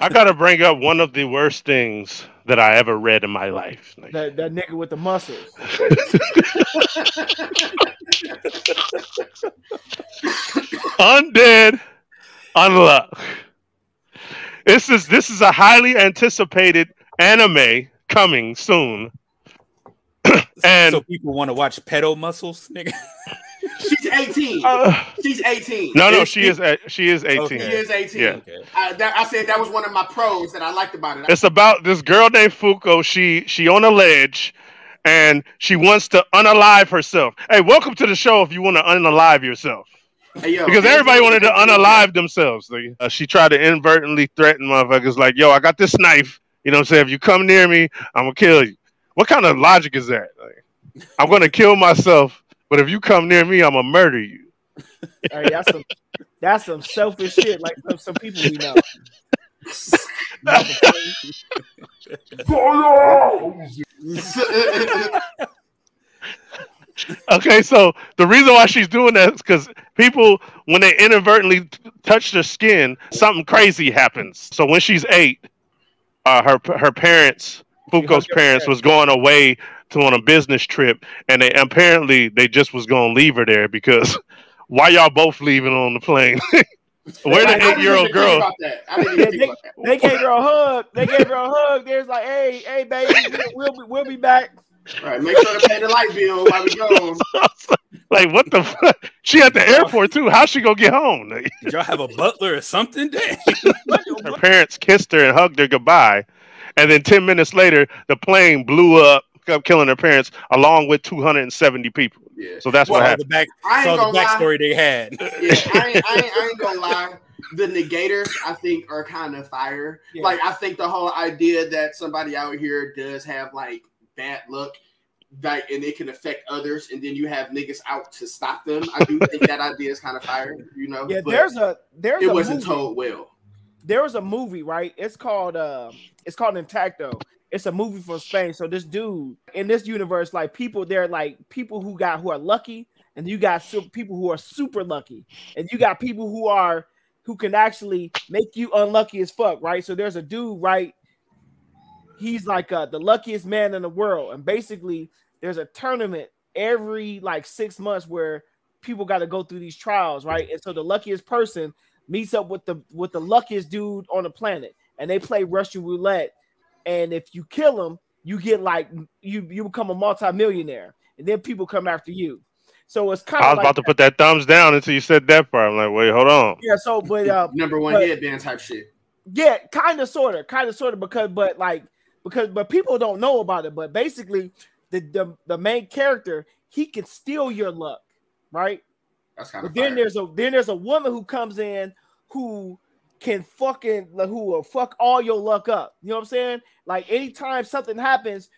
I gotta bring up one of the worst things that I ever read in my life. That nigga with the muscles. Undead Unluck. This is a highly anticipated anime coming soon. So And people want to watch pedo muscles, nigga. She's 18. She's 18. no, she is 18. She is 18. Yeah. Okay. I said that was one of my pros that I liked about it. It's about this girl named Fuko. She on a ledge, and she wants to unalive herself. Hey, welcome to the show. If you want to unalive yourself, Hey, yo, because everybody wanted to unalive themselves. She tried to inadvertently threaten motherfuckers like, "Yo, I got this knife. You know what I'm saying? If you come near me, I'm gonna kill you." What kind of logic is that? Like, I'm gonna kill myself, but if you come near me, I'm gonna murder you. Hey, that's some selfish shit. Like some people we know. Okay, so the reason why she's doing that is because people, when they inadvertently touch their skin, something crazy happens. So when she's 8, her parents, Fuko's parents, was going away on a business trip, and they just was gonna leave her there because why y'all both leaving on the plane? Where the 8-year-old girl? They gave her a hug. There's like, hey, baby, we'll be back. Right, make sure to pay the light bill while we go. Like, what the fuck? She at the airport too. How's she gonna get home? Did y'all have a butler or something? Dang. Her parents kissed her and hugged her goodbye, and then 10 minutes later, the plane blew up, killing her parents along with 270 people. Yeah. So that's what happened. The backstory they had. Yeah, I ain't gonna lie. The negators, I think, are kind of fire. Yeah. Like, I think the whole idea that somebody out here does have like bad luck, like, and it can affect others, and then you have niggas out to stop them. I do think that idea is kind of fire, you know. Yeah, but it wasn't movie. told well. There was a movie, right? It's called Intacto. It's a movie from Spain. So this dude in this universe, like people, they're like people who are lucky, and you got people who are super lucky, and you got people who can actually make you unlucky as fuck, right? So there's a dude, right? He's like the luckiest man in the world, and basically there's a tournament every like 6 months where people got to go through these trials, right? And so the luckiest person meets up with the luckiest dude on the planet, and they play Russian roulette. And if you kill him, you get like you become a multi-millionaire, and then people come after you. So it's kind of. I was about to put that thumbs down until you said that part. I'm like, wait, hold on. Yeah. So, but number one headband type shit. Yeah, kind of, sort of, but people don't know about it. But basically, the main character, he can steal your luck, right? That's kind of. But then there's a woman who comes in who can who will fuck all your luck up. You know what I'm saying? Like anytime something happens,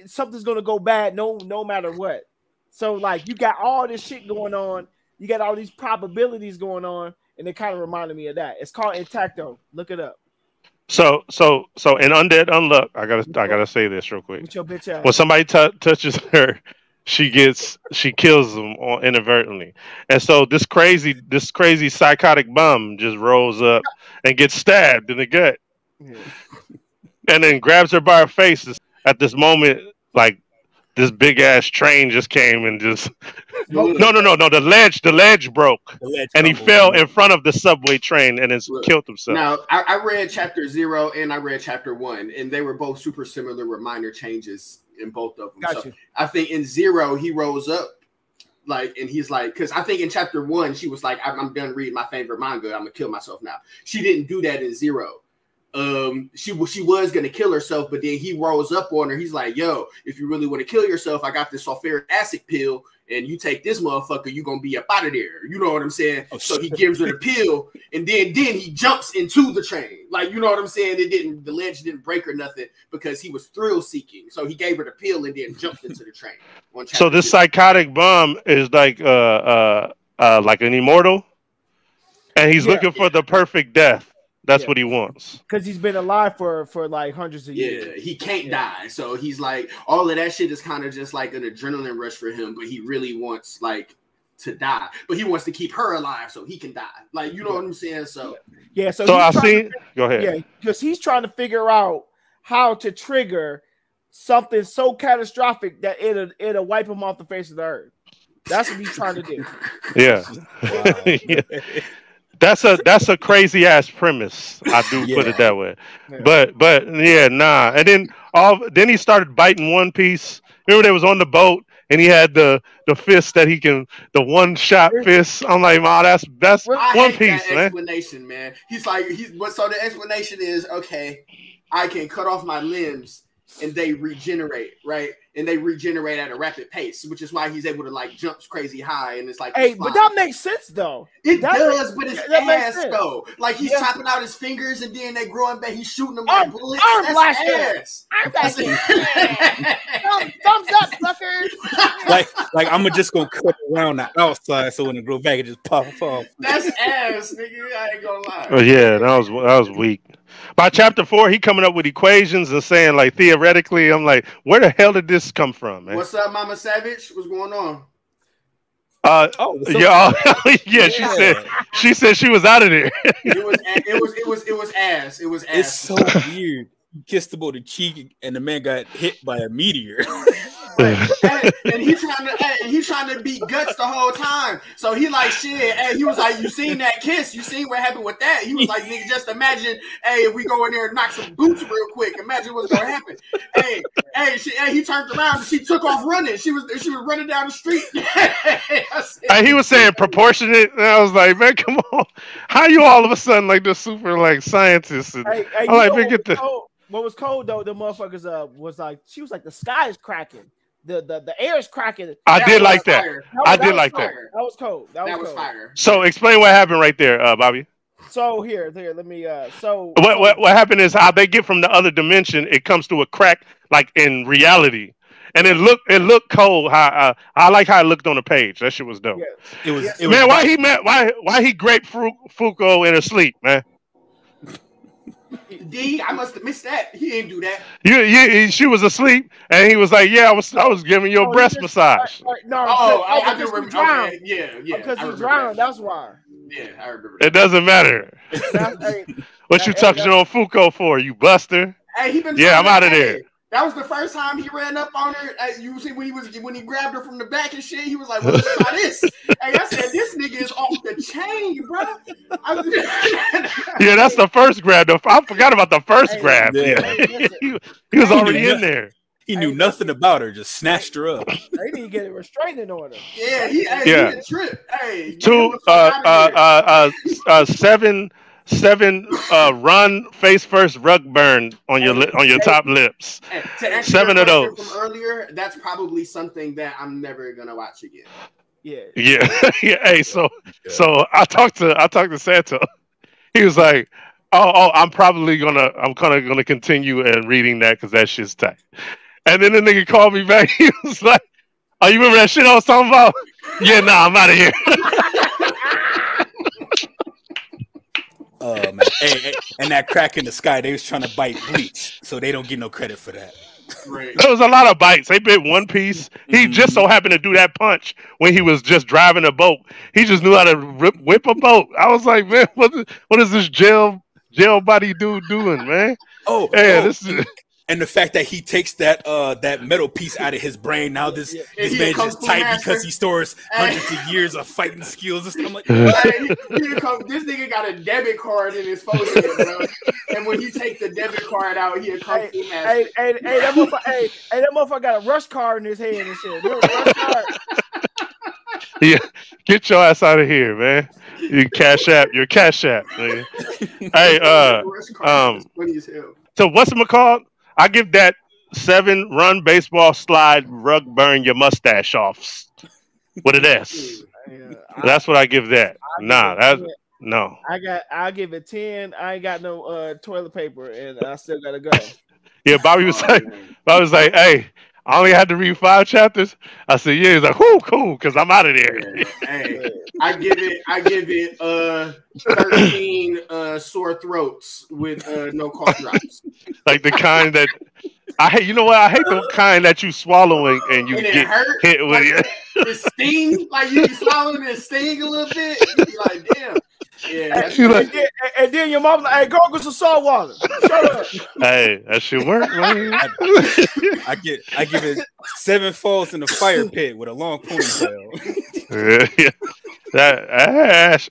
something's gonna go bad, no matter what. So like you got all this shit going on, you got all these probabilities going on, and it kind of reminded me of that. It's called Intacto. Look it up. So in Undead Unluck, I gotta say this real quick. With your bitch ass. When somebody touches her, she kills them inadvertently, and so this crazy psychotic bum just rolls up and gets stabbed in the gut, and then grabs her by her face. At this moment, like this big ass train just came and just no, the ledge broke, and he fell in front of the subway train and then killed himself. Now I read chapter 0 and I read chapter 1, and they were both super similar with minor changes in both of them. So I think in 0 he rose up, like, and he's like, because I think in chapter 1 she was like, I'm done reading my favorite manga, I'm gonna kill myself now. She didn't do that in 0. She was gonna kill herself, but then he rose up on her. He's like, yo, if you really want to kill yourself, I got this sulfuric acid pill, and you take this motherfucker, you're gonna be up out of there. You know what I'm saying? So he gives her the pill, and then he jumps into the train. Like, you know what I'm saying? The ledge didn't break or nothing because he was thrill seeking. So he gave her the pill and then jumped into the train. So this psychotic bum is like an immortal, and he's looking for the perfect death. That's what he wants. Because he's been alive for like hundreds of years. Yeah, he can't die. So he's like, all of that shit is kind of just like an adrenaline rush for him, but he really wants like to die, but he wants to keep her alive so he can die. Like, you know what I'm saying? So yeah. So I see. Go ahead. Yeah, because he's trying to figure out how to trigger something so catastrophic that it'll wipe him off the face of the earth. That's what he's trying to do. Yeah. Yeah. That's a crazy ass premise. I do put it that way. Yeah. But yeah, nah. And then he started biting One Piece. Remember they was on the boat and he had the fist that he can, the one shot fist. I'm like, man, that's One Piece, that man. explanation, man. He's like, so the explanation is, okay, I can cut off my limbs and they regenerate, right? And they regenerate at a rapid pace, which is why he's able to like jump crazy high. And it's like, hey, but that makes sense though. It does, but it's ass though. Like he's chopping out his fingers and then they growing back. He's shooting them like bullets. That's ass. Thumbs up, suckers. like I'm just gonna cut around the outside so when it grow back, it just pop off. That's ass, nigga. I ain't gonna lie. Oh yeah, that was weak. By chapter 4, he coming up with equations and saying like theoretically, I'm like, where the hell did this come from, man? What's up, Mama Savage? What's going on? Yeah. She said she was out of there. It was ass. It's so weird. He kissed him on the cheek, and the man got hit by a meteor. and he's trying to beat Guts the whole time. So he like shit. Hey, he was like, you seen that kiss? You seen what happened with that? He was like, nigga, just imagine. Hey, if we go in there and knock some boots real quick, imagine what's gonna happen. Hey, he turned around and she took off running. She was running down the street. He was saying proportionate, and I was like, man, come on. How you all of a sudden like this super like scientist? And I'm like, man, get the. What was cold though? The motherfuckers was like, she was like, the sky is cracking, the air is cracking. I did like that. I did like that. That was cold. That was fire. So explain what happened right there, Bobby. So here, let me. So what happened is how they get from the other dimension. It comes to a crack, like in reality, and it looked cold. How I like how it looked on the page. That shit was dope. Yeah. It was man. Why he grapefruit Fuko in her sleep, man? D, I must have missed that. He didn't do that. She was asleep, and he was like, "Yeah, I was giving you a breast massage." No, I do remember. Okay, yeah, because he drowned. That's why. Yeah, I remember. It doesn't matter. What you touching on Fuko for, you buster? Hey, he been. Yeah, I'm out of there. That was the first time he ran up on her. You see when he grabbed her from the back and shit. He was like, "Well, let's try this." Hey, I said, "This nigga is off the chain, bro." Yeah, that's the first grab. I forgot about the first grab. Yeah. he was already in there. He knew nothing about her. Just snatched her up. They need to get a restraining order. Yeah, he did a trip. Hey, 7 run face first rug burn on your top lips. To 7 of those from earlier. That's probably something that I'm never gonna watch again. Yeah. Hey, so I talked to Santo. He was like, "Oh, I'm gonna continue and reading that because that shit's tight." And then the nigga called me back. He was like, "Oh, you remember that shit I was talking about?" Yeah, nah, I'm out of here. Oh man! Hey, and that crack in the sky, they was trying to bite Bleach, so they don't get no credit for that. Right. There was a lot of bites. They bit One Piece. He just so happened to do that punch when he was just driving a boat. He just knew how to whip a boat. I was like, man, what is this jail body dude doing, man? This is. And the fact that he takes that metal piece out of his brain, now this man just tight because he stores hundreds of years of fighting skills. I'm like, this nigga got a debit card in his phone, bro. And when he take the debit card out, he a kung fu master. Hey, that motherfucker got a rush card in his head and shit. Rush card. Yeah, get your ass out of here, man. Your cash app, man. Hey, funny as hell. So what's it called? I give that 7 run baseball slide rug burn your mustache off with an S. That's what I give that. No. I'll give it 10. I ain't got no toilet paper and I still gotta go. Yeah, Bobby was like, hey, I only had to read 5 chapters. I said, yeah. He's like, whoo, cool, because I'm out of there. Hey, I give it 13 sore throats with no cough drops. Like the kind that I hate. You know what? I hate the kind that you swallowing and you get hit with it. it sting, like you be swallowing and sting a little bit. You be like, damn. Yeah, and then your mom's like, "Hey, go get some salt water." Shut up. Hey, that should work, man. I give it 7 falls in the fire pit with a long ponytail. Yeah. That ass.